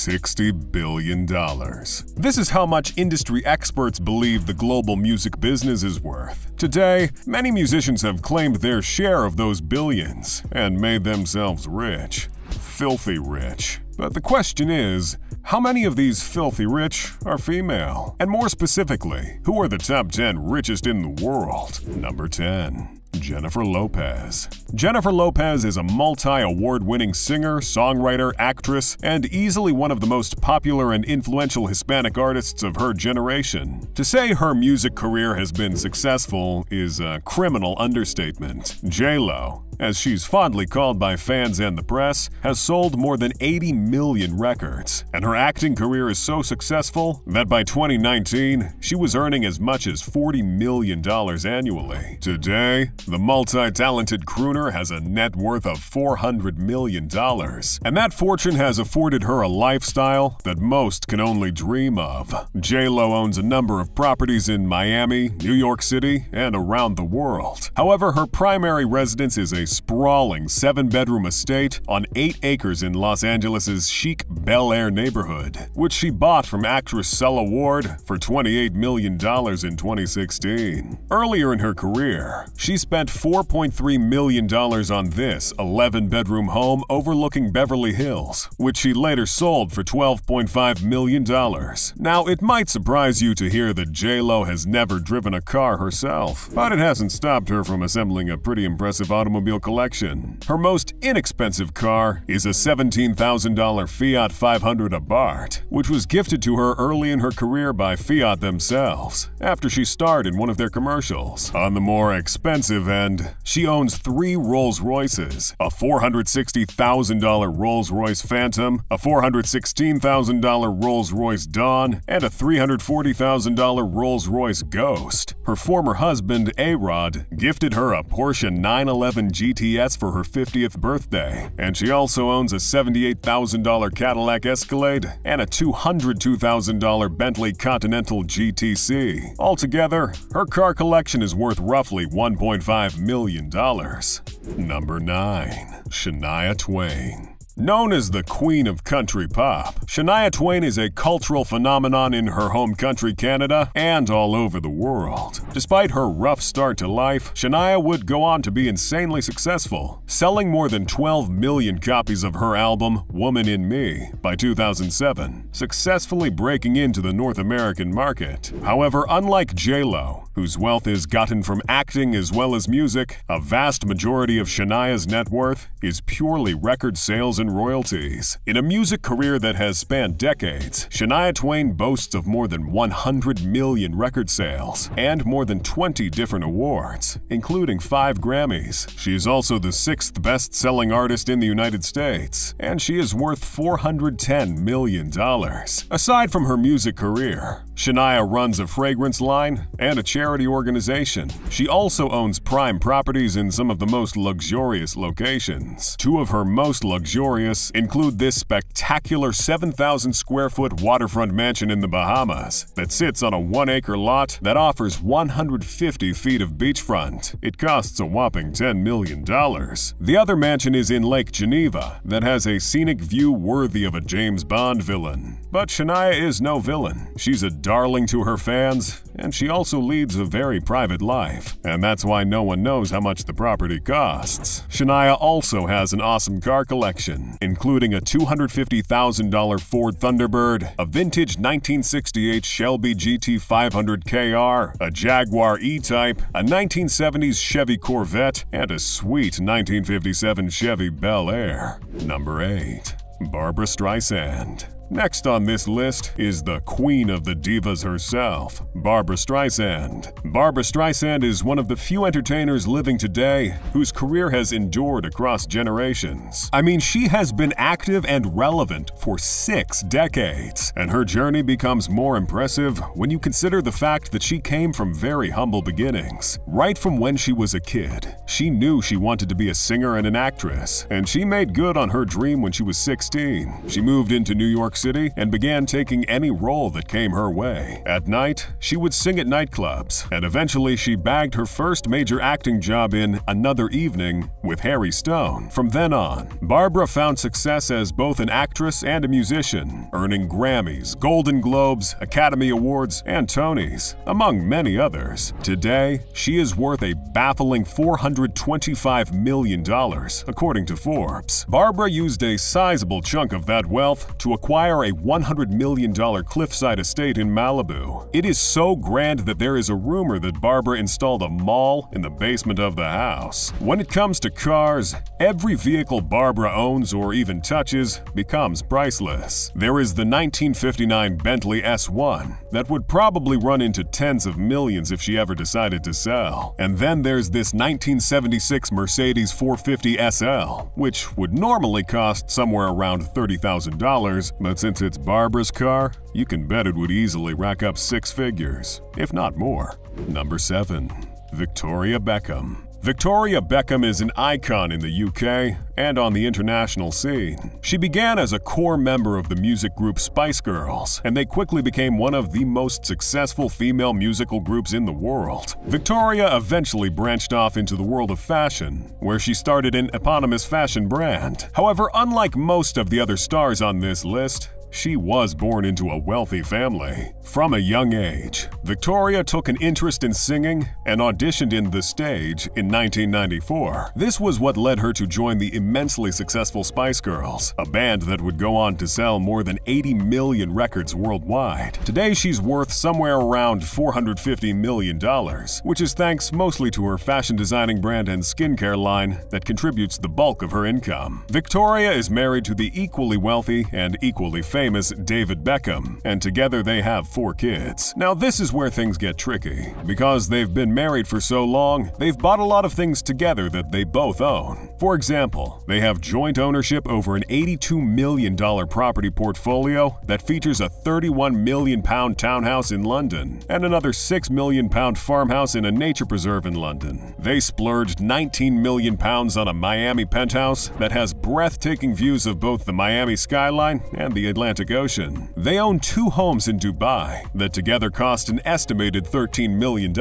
$60 billion. This is how much industry experts believe the global music business is worth. Today, many musicians have claimed their share of those billions and made themselves rich. Filthy rich. But the question is, how many of these filthy rich are female? And more specifically, who are the top 10 richest in the world? Number 10. Jennifer Lopez. Jennifer Lopez is a multi-award-winning singer, songwriter, actress, and easily one of the most popular and influential Hispanic artists of her generation. To say her music career has been successful is a criminal understatement. J-Lo, as she's fondly called by fans and the press, has sold more than 80 million records, and her acting career is so successful that by 2019, she was earning as much as $40 million annually. Today, the multi-talented crooner has a net worth of $400 million, and that fortune has afforded her a lifestyle that most can only dream of. J-Lo owns a number of properties in Miami, New York City, and around the world. However, her primary residence is a sprawling 7-bedroom estate on 8 acres in Los Angeles' chic Bel Air neighborhood, which she bought from actress Sela Ward for $28 million in 2016. Earlier in her career, she spent $4.3 million on this 11-bedroom home overlooking Beverly Hills, which she later sold for $12.5 million. Now, it might surprise you to hear that J-Lo has never driven a car herself, but it hasn't stopped her from assembling a pretty impressive automobile collection. Her most inexpensive car is a $17,000 Fiat 500 Abarth, which was gifted to her early in her career by Fiat themselves, after she starred in one of their commercials. On the more expensive end, she owns 3 Rolls-Royces, a $460,000 Rolls-Royce Phantom, a $416,000 Rolls-Royce Dawn, and a $340,000 Rolls-Royce Ghost. Her former husband, A-Rod, gifted her a Porsche 911 GTS for her 50th birthday, and she also owns a $78,000 Cadillac Escalade and a $202,000 Bentley Continental GTC. Altogether, her car collection is worth roughly $1.5 million. Number 9. Shania Twain. Known as the Queen of Country Pop, Shania Twain is a cultural phenomenon in her home country Canada and all over the world. Despite her rough start to life, Shania would go on to be insanely successful, selling more than 12 million copies of her album Woman in Me by 2007, successfully breaking into the North American market. However, unlike J-Lo, whose wealth is gotten from acting as well as music, a vast majority of Shania's net worth is purely record sales and royalties. In a music career that has spanned decades, Shania Twain boasts of more than 100 million record sales and more than 20 different awards, including 5 Grammys. She is also the 6th best-selling artist in the United States, and she is worth $410 million. Aside from her music career, Shania runs a fragrance line and a charity organization. She also owns prime properties in some of the most luxurious locations. 2 of her most luxurious include this spectacular 7,000 square foot waterfront mansion in the Bahamas that sits on a 1-acre lot that offers 150 feet of beachfront. It costs a whopping $10 million. The other mansion is in Lake Geneva that has a scenic view worthy of a James Bond villain. But Shania is no villain. She's a darling to her fans, and she also leads a very private life, and that's why no one knows how much the property costs. Shania also has an awesome car collection, including a $250,000 Ford Thunderbird, a vintage 1968 Shelby GT500 KR, a Jaguar E-Type, a 1970s Chevy Corvette, and a sweet 1957 Chevy Bel Air. Number 8. Barbra Streisand. Next on this list is the queen of the divas herself, Barbra Streisand. Barbra Streisand is one of the few entertainers living today whose career has endured across generations. I mean, she has been active and relevant for 6 decades, and her journey becomes more impressive when you consider the fact that she came from very humble beginnings. Right from when she was a kid, she knew she wanted to be a singer and an actress, and she made good on her dream when she was 16. She moved into New York City and began taking any role that came her way. At night, she would sing at nightclubs, and eventually she bagged her first major acting job in Another Evening with Harry Stone. From then on, Barbra found success as both an actress and a musician, earning Grammys, Golden Globes, Academy Awards, and Tonys, among many others. Today, she is worth a baffling $425 million, according to Forbes. Barbra used a sizable chunk of that wealth to acquire a $100 million cliffside estate in Malibu. It is so grand that there is a rumor that Barbra installed a mall in the basement of the house. When it comes to cars, every vehicle Barbra owns or even touches becomes priceless. There is the 1959 Bentley S1 that would probably run into tens of millions if she ever decided to sell. And then there's this 1976 Mercedes 450 SL, which would normally cost somewhere around $30,000, but since it's Barbra's car, you can bet it would easily rack up six figures, if not more. Number 7. Victoria Beckham. Victoria Beckham is an icon in the UK and on the international scene. She began as a core member of the music group Spice Girls, and they quickly became one of the most successful female musical groups in the world. Victoria eventually branched off into the world of fashion, where she started an eponymous fashion brand. However, unlike most of the other stars on this list, she was born into a wealthy family. From a young age, Victoria took an interest in singing and auditioned in The Stage in 1994. This was what led her to join the immensely successful Spice Girls, a band that would go on to sell more than 80 million records worldwide. Today, she's worth somewhere around $450 million, which is thanks mostly to her fashion designing brand and skincare line that contributes the bulk of her income. Victoria is married to the equally wealthy and equally famous David Beckham, and together they have 4 kids. Now this is where things get tricky. Because they've been married for so long, they've bought a lot of things together that they both own. For example, they have joint ownership over an $82 million property portfolio that features a £31 million townhouse in London and another £6 million farmhouse in a nature preserve in London. They splurged £19 million on a Miami penthouse that has breathtaking views of both the Miami skyline and the Atlantic Ocean. They own 2 homes in Dubai that together cost an estimated $13 million.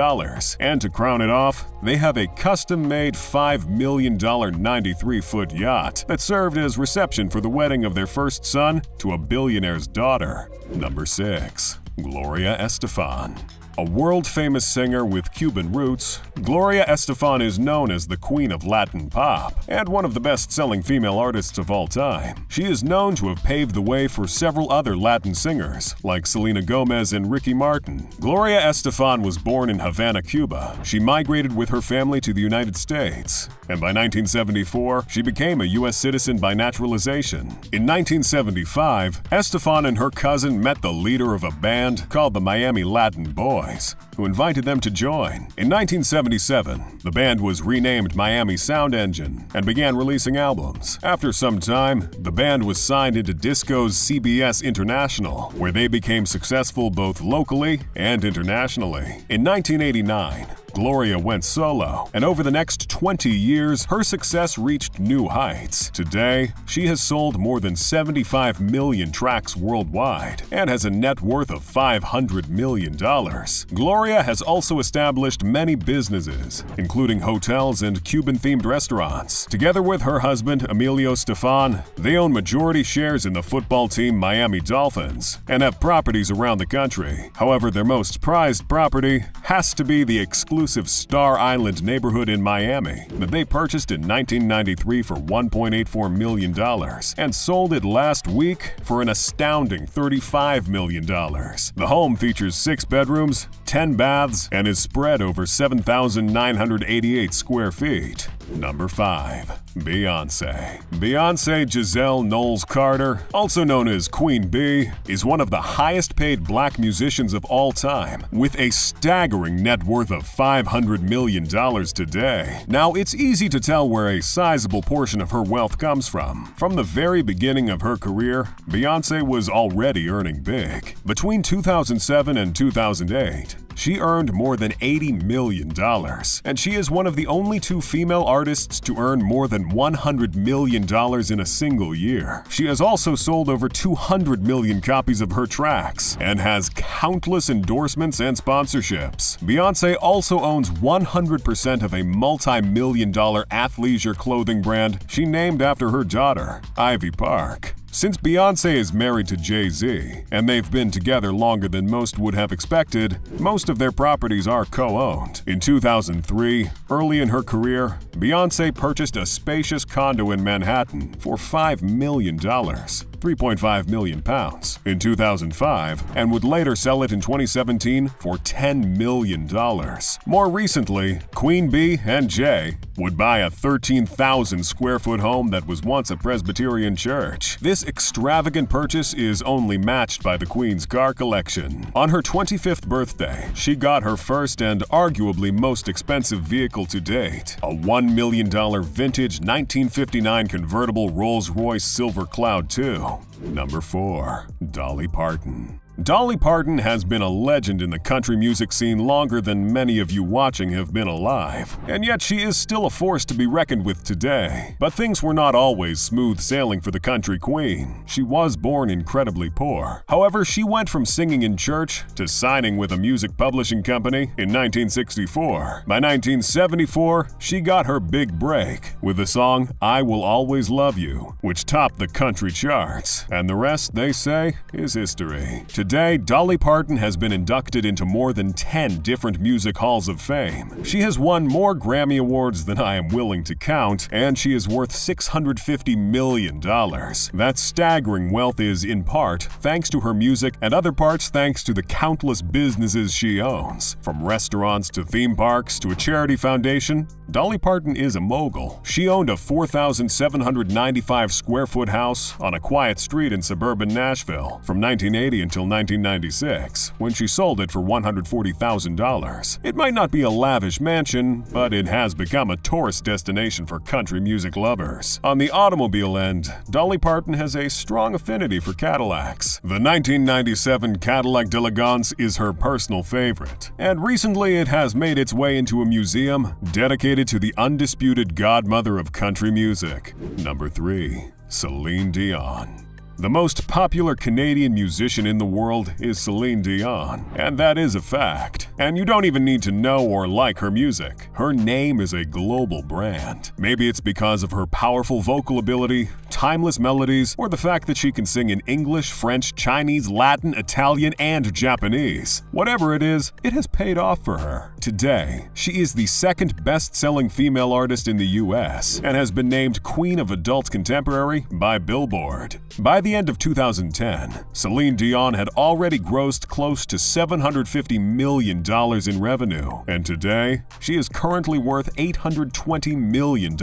And to crown it off, they have a custom-made $5 million 93-foot yacht that served as reception for the wedding of their first son to a billionaire's daughter. Number 6. Gloria Estefan. A world-famous singer with Cuban roots, Gloria Estefan is known as the Queen of Latin Pop and one of the best-selling female artists of all time. She is known to have paved the way for several other Latin singers, like Selena Gomez and Ricky Martin. Gloria Estefan was born in Havana, Cuba. She migrated with her family to the United States, and by 1974, she became a U.S. citizen by naturalization. In 1975, Estefan and her cousin met the leader of a band called the Miami Latin Boys, who invited them to join. In 1977, the band was renamed Miami Sound Engine and began releasing albums. After some time, the band was signed into disco's CBS International, where they became successful both locally and internationally. In 1989, Gloria went solo, and over the next 20 years, her success reached new heights. Today, she has sold more than 75 million tracks worldwide and has a net worth of $500 million. Gloria has also established many businesses, including hotels and Cuban-themed restaurants. Together with her husband, Emilio Estefan, they own majority shares in the football team Miami Dolphins and have properties around the country. However, their most prized property has to be the exclusive Star Island neighborhood in Miami that they purchased in 1993 for $1.84 million and sold it last week for an astounding $35 million. The home features 6 bedrooms, 10 baths, and is spread over 7,988 square feet. Number 5. Beyonce. Beyonce Giselle Knowles-Carter, also known as Queen Bee, is one of the highest-paid black musicians of all time, with a staggering net worth of $500 million today. Now, it's easy to tell where a sizable portion of her wealth comes from. From the very beginning of her career, Beyonce was already earning big. Between 2007 and 2008, she earned more than $80 million, and she is one of the only two female artists to earn more than $100 million in a single year. She has also sold over 200 million copies of her tracks and has countless endorsements and sponsorships. Beyonce also owns 100% of a multi-million-dollar athleisure clothing brand she named after her daughter, Ivy Park. Since Beyonce is married to Jay-Z, and they've been together longer than most would have expected, most of their properties are co-owned. In 2003, early in her career, Beyonce purchased a spacious condo in Manhattan for $5 million. 3.5 million pounds in 2005, and would later sell it in 2017 for $10 million. More recently, Queen Bee and Jay would buy a 13,000 square foot home that was once a Presbyterian church. This extravagant purchase is only matched by the Queen's car collection. On her 25th birthday, she got her first and arguably most expensive vehicle to date, a $1 million vintage 1959 convertible Rolls-Royce Silver Cloud II. Number 4. Dolly Parton. Dolly Parton has been a legend in the country music scene longer than many of you watching have been alive, and yet she is still a force to be reckoned with today. But things were not always smooth sailing for the country queen. She was born incredibly poor. However, she went from singing in church to signing with a music publishing company in 1964. By 1974, she got her big break with the song I Will Always Love You, which topped the country charts, and the rest, they say, is history. Today, Dolly Parton has been inducted into more than 10 different music halls of fame. She has won more Grammy Awards than I am willing to count, and she is worth $650 million. That staggering wealth is, in part, thanks to her music, and other parts thanks to the countless businesses she owns. From restaurants to theme parks to a charity foundation, Dolly Parton is a mogul. She owned a 4,795 square foot house on a quiet street in suburban Nashville from 1980 until 1996, when she sold it for $140,000. It might not be a lavish mansion, but it has become a tourist destination for country music lovers. On the automobile end, Dolly Parton has a strong affinity for Cadillacs. The 1997 Cadillac d'Elegance is her personal favorite, and recently it has made its way into a museum dedicated to the undisputed godmother of country music. Number 3. Celine Dion. The most popular Canadian musician in the world is Celine Dion, and that is a fact. And you don't even need to know or like her music. Her name is a global brand. Maybe it's because of her powerful vocal ability, timeless melodies, or the fact that she can sing in English, French, Chinese, Latin, Italian, and Japanese. Whatever it is, it has paid off for her. Today, she is the second best-selling female artist in the US and has been named Queen of Adult Contemporary by Billboard. By the end of 2010, Celine Dion had already grossed close to $750 million in revenue, and today, she is currently worth $820 million.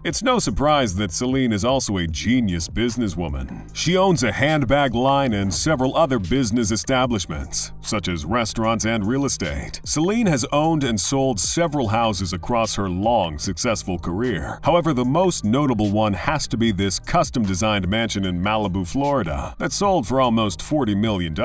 It's no surprise that Celine is also a genius businesswoman. She owns a handbag line and several other business establishments, such as restaurants and real estate. Celine has owned and sold several houses across her long, successful career. However, the most notable one has to be this custom-designed mansion in Malibu, Florida, that sold for almost $40 million.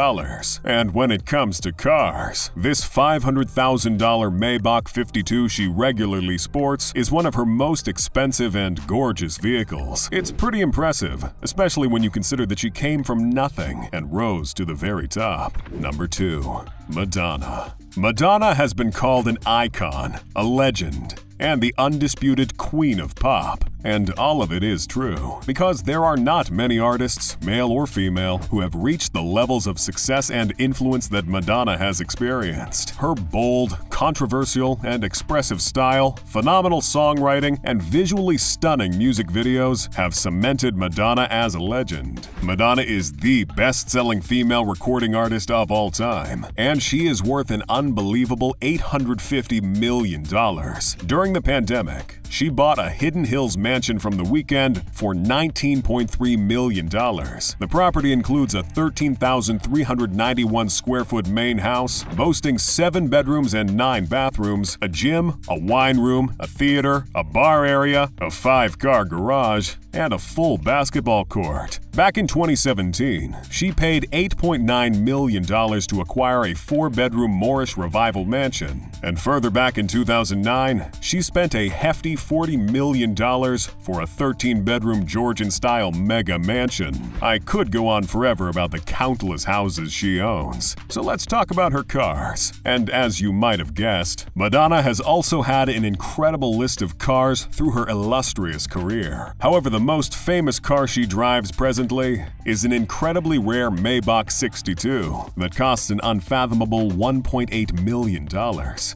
And when it comes to cars, this $500,000 Maybach 52 she regularly sports is one of her most expensive and gorgeous vehicles. It's pretty impressive, especially when you consider that she came from nothing and rose to the very top. Number 2. Madonna. Madonna has been called an icon, a legend, and the undisputed queen of pop. And all of it is true, because there are not many artists, male or female, who have reached the levels of success and influence that Madonna has experienced. Her bold, controversial, and expressive style, phenomenal songwriting, and visually stunning music videos have cemented Madonna as a legend. Madonna is the best-selling female recording artist of all time, and she is worth an unbelievable $850 million. During During the pandemic, she bought a Hidden Hills mansion from The Weeknd for $19.3 million. The property includes a 13,391 square foot main house, boasting 7 bedrooms and 9 bathrooms, a gym, a wine room, a theater, a bar area, a 5-car garage, and a full basketball court. Back in 2017, she paid $8.9 million to acquire a 4-bedroom Moorish Revival mansion. And further back in 2009, she spent a hefty $40 million for a 13-bedroom Georgian-style mega mansion. I could go on forever about the countless houses she owns. So let's talk about her cars. And as you might have guessed, Madonna has also had an incredible list of cars through her illustrious career. However, the most famous car she drives presently is an incredibly rare Maybach 62 that costs an unfathomable $1.8 million,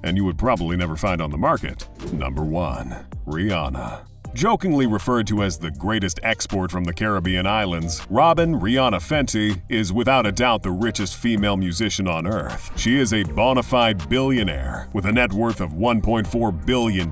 and you would probably never find on the market. Number 1. Rihanna. Jokingly referred to as the greatest export from the Caribbean islands, Robin Rihanna Fenty is without a doubt the richest female musician on earth. She is a bona fide billionaire with a net worth of $1.4 billion,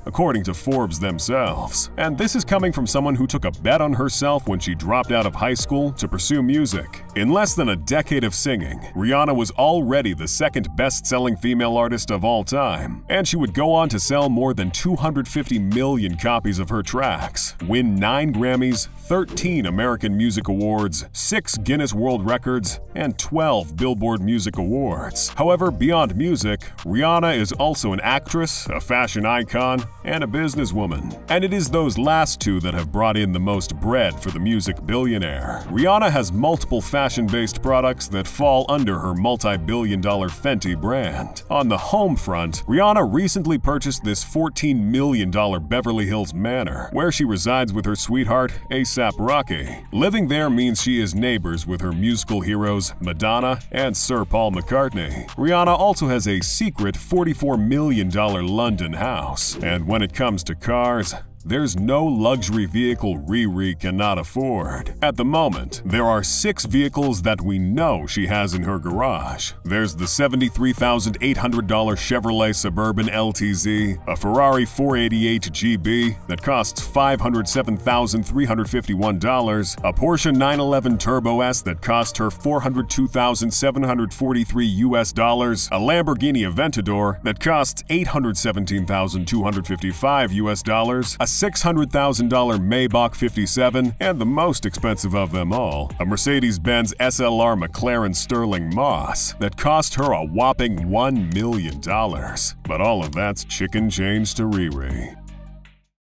according to Forbes themselves. And this is coming from someone who took a bet on herself when she dropped out of high school to pursue music. In less than a decade of singing, Rihanna was already the second best-selling female artist of all time, and she would go on to sell more than 250 million copies of her tracks, win 9 Grammys, 13 American Music Awards, 6 Guinness World Records, and 12 Billboard Music Awards. However, beyond music, Rihanna is also an actress, a fashion icon, and a businesswoman. And it is those last two that have brought in the most bread for the music billionaire. Rihanna has multiple fashion-based products that fall under her multi-billion-dollar Fenty brand. On the home front, Rihanna recently purchased this $14 million Beverly Hills manor, where she resides with her sweetheart, A$AP Rocky. Living there means she is neighbors with her musical heroes Madonna and Sir Paul McCartney. Rihanna also has a secret $44 million London house. And when it comes to cars, there's no luxury vehicle Riri cannot afford. At the moment, there are 6 vehicles that we know she has in her garage. There's the $73,800 Chevrolet Suburban LTZ, a Ferrari 488 GB that costs $507,351, a Porsche 911 Turbo S that cost her $402,743, a Lamborghini Aventador that costs $817,255, a $600,000 Maybach 57, and the most expensive of them all, a Mercedes-Benz SLR McLaren Sterling Moss that cost her a whopping $1 million. But all of that's chicken change to Riri.